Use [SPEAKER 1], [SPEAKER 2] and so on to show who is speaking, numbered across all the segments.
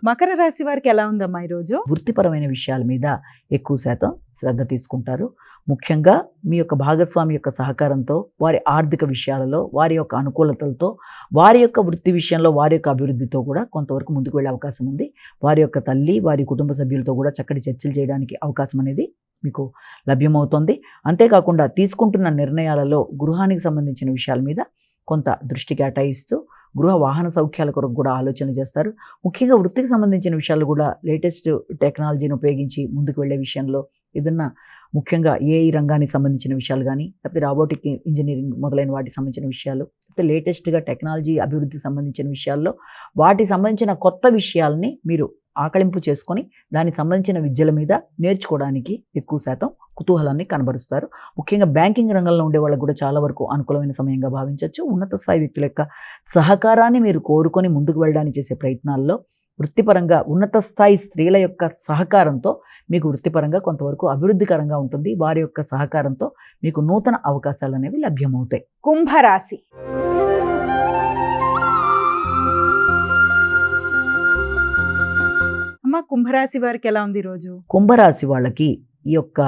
[SPEAKER 1] మకర రాశి వారికి ఎలా ఉందమ్మా ఈరోజు?
[SPEAKER 2] వృత్తిపరమైన విషయాల మీద ఎక్కువ శాతం శ్రద్ధ తీసుకుంటారు. ముఖ్యంగా మీ యొక్క భాగస్వామి యొక్క సహకారంతో, వారి ఆర్థిక విషయాలలో, వారి యొక్క అనుకూలతలతో, వారి యొక్క వృత్తి విషయంలో, వారి యొక్క అభివృద్ధితో కూడా కొంతవరకు ముందుకు వెళ్ళే అవకాశం ఉంది. వారి యొక్క తల్లి, వారి కుటుంబ సభ్యులతో కూడా చక్కటి చర్చలు చేయడానికి అవకాశం అనేది మీకు లభ్యమవుతుంది. అంతేకాకుండా తీసుకుంటున్న నిర్ణయాలలో గృహానికి సంబంధించిన విషయాల మీద కొంత దృష్టి కేటాయిస్తూ గృహ వాహన సౌఖ్యాల కొరకు కూడా ఆలోచన చేస్తారు. ముఖ్యంగా వృత్తికి సంబంధించిన విషయాలు కూడా లేటెస్ట్ టెక్నాలజీని ఉపయోగించి ముందుకు వెళ్ళే విషయంలో ఏదన్నా ముఖ్యంగా ఏఐ రంగానికి సంబంధించిన విషయాలు కానీ, లేకపోతే రాబోటిక్ ఇంజనీరింగ్ మొదలైన వాటికి సంబంధించిన విషయాలు, లేకపోతే లేటెస్ట్గా టెక్నాలజీ అభివృద్ధికి సంబంధించిన విషయాల్లో వాటికి సంబంధించిన కొత్త విషయాల్ని మీరు ఆకలింపు చేసుకొని దానికి సంబంధించిన విద్యల మీద నేర్చుకోవడానికి ఎక్కువ శాతం కుతూహలాన్ని కనబరుస్తారు. ముఖ్యంగా బ్యాంకింగ్ రంగంలో ఉండే వాళ్ళకు కూడా చాలా వరకు అనుకూలమైన సమయంగా భావించవచ్చు. ఉన్నత స్థాయి వ్యక్తుల యొక్క సహకారాన్ని మీరు కోరుకొని ముందుకు వెళ్ళడానికి చేసే ప్రయత్నాల్లో వృత్తిపరంగా ఉన్నత స్థాయి స్త్రీల యొక్క సహకారంతో మీకు వృత్తిపరంగా కొంతవరకు అభివృద్ధికరంగా ఉంటుంది. వారి యొక్క సహకారంతో మీకు నూతన అవకాశాలు అనేవి లభ్యమవుతాయి.
[SPEAKER 1] కుంభరాశి. అమ్మ, కుంభరాశి వారికి ఎలా ఉంది ఈరోజు?
[SPEAKER 2] కుంభరాశి వాళ్ళకి ఈ యొక్క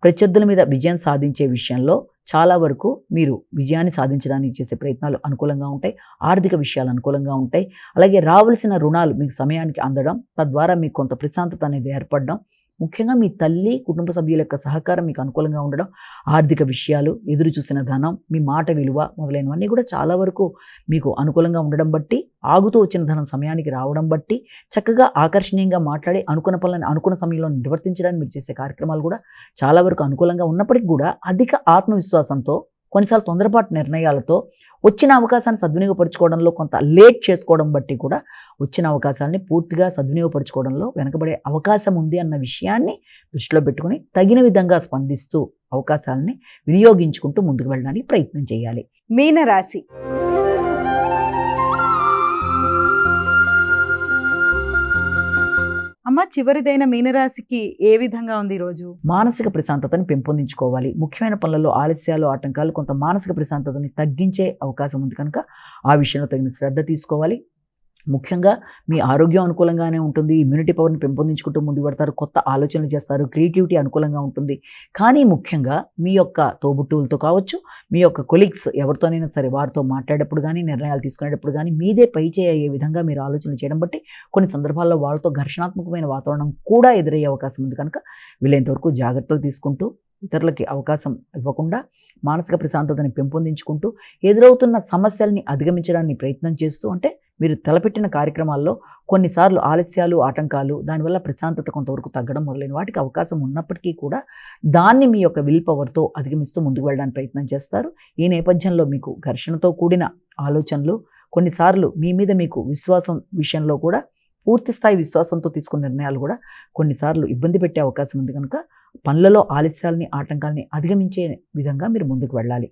[SPEAKER 2] ప్రత్యర్థుల మీద విజయం సాధించే విషయంలో చాలా వరకు మీరు విజయాన్ని సాధించడానికి చేసే ప్రయత్నాలు అనుకూలంగా ఉంటాయి. ఆర్థిక విషయాలు అనుకూలంగా ఉంటాయి. అలాగే రావాల్సిన రుణాలు మీకు సమయానికి అందడం, తద్వారా మీకు కొంత ప్రశాంతత అనేది ఏర్పడడం, ముఖ్యంగా మీ తల్లి, కుటుంబ సభ్యుల యొక్క సహకారం మీకు అనుకూలంగా ఉండడం, ఆర్థిక విషయాలు, ఎదురు చూసిన ధనం, మీ మాట విలువ మొదలైనవన్నీ కూడా చాలా వరకు మీకు అనుకూలంగా ఉండడం బట్టి, ఆగుతూ వచ్చిన ధనం సమయానికి రావడం బట్టి, చక్కగా ఆకర్షణీయంగా మాట్లాడి అనుకున్న పనులను అనుకున్న సమయంలో నిర్వర్తించడానికి మీరు చేసే కార్యక్రమాలు కూడా చాలా వరకు అనుకూలంగా ఉన్నప్పటికీ కూడా అధిక ఆత్మవిశ్వాసంతో, కొన్నిసార్లు తొందరపాటు నిర్ణయాలతో వచ్చిన అవకాశాన్ని సద్వినియోగపరచుకోవడంలో కొంత లేట్ చేసుకోవడం బట్టి కూడా వచ్చిన అవకాశాలని పూర్తిగా సద్వినియోగపరచుకోవడంలో వెనకబడే అవకాశం ఉంది అన్న విషయాన్ని దృష్టిలో పెట్టుకుని తగిన విధంగా స్పందిస్తూ అవకాశాలని వినియోగించుకుంటూ ముందుకు వెళ్ళడానికి ప్రయత్నం చేయాలి.
[SPEAKER 1] మీనరాశి. అమ్మ, చివరిదైన మీనరాశికి ఏ విధంగా ఉంది ఈరోజు?
[SPEAKER 2] మానసిక ప్రశాంతతని పెంపొందించుకోవాలి. ముఖ్యమైన పనులలో ఆలస్యాలు, ఆటంకాలు కొంత మానసిక ప్రశాంతతని తగ్గించే అవకాశం ఉంది కనుక ఆ విషయంలో తగిన శ్రద్ధ తీసుకోవాలి. ముఖ్యంగా మీ ఆరోగ్యం అనుకూలంగానే ఉంటుంది. ఇమ్యూనిటీ పవర్ని పెంపొందించుకుంటూ ముందుకు పడతారు. కొత్త ఆలోచనలు చేస్తారు. క్రియేటివిటీ అనుకూలంగా ఉంటుంది. కానీ ముఖ్యంగా మీ యొక్క తోబుట్టువులతో కావచ్చు, మీ యొక్క కొలీగ్స్ ఎవరితోనైనా సరే వారితో మాట్లాడేటప్పుడు కానీ, నిర్ణయాలు తీసుకునేటప్పుడు కానీ మీదే పై చేయ విధంగా మీరు ఆలోచనలు చేయడం బట్టి కొన్ని సందర్భాల్లో వాళ్ళతో ఘర్షణాత్మకమైన వాతావరణం కూడా ఎదురయ్యే అవకాశం ఉంది కనుక వీలైనంతవరకు జాగ్రత్తలు తీసుకుంటూ ఇతరులకి అవకాశం ఇవ్వకుండా మానసిక ప్రశాంతతని పెంపొందించుకుంటూ ఎదురవుతున్న సమస్యల్ని అధిగమించడానికి ప్రయత్నం చేస్తూ, అంటే మీరు తలపెట్టిన కార్యక్రమాల్లో కొన్నిసార్లు ఆలస్యాలు, ఆటంకాలు, దానివల్ల ప్రశాంతత కొంతవరకు తగ్గడం మొదలైన వాటికి అవకాశం ఉన్నప్పటికీ కూడా దాన్ని మీ యొక్క విల్ పవర్తో అధిగమిస్తూ ముందుకు వెళ్ళడానికి ప్రయత్నం చేస్తారు. ఈ నేపథ్యంలో మీకు ఘర్షణతో కూడిన ఆలోచనలు, కొన్నిసార్లు మీ మీద మీకు విశ్వాసం విషయంలో కూడా పూర్తి స్థాయి విశ్వాసంతో తీసుకున్న నిర్ణయాలు కూడా కొన్నిసార్లు ఇబ్బంది పెట్టే అవకాశం ఉంది కనుక పనులలో ఆలస్యాలని, ఆటంకాలని అధిగమించే విధంగా మీరు ముందుకు వెళ్ళాలి.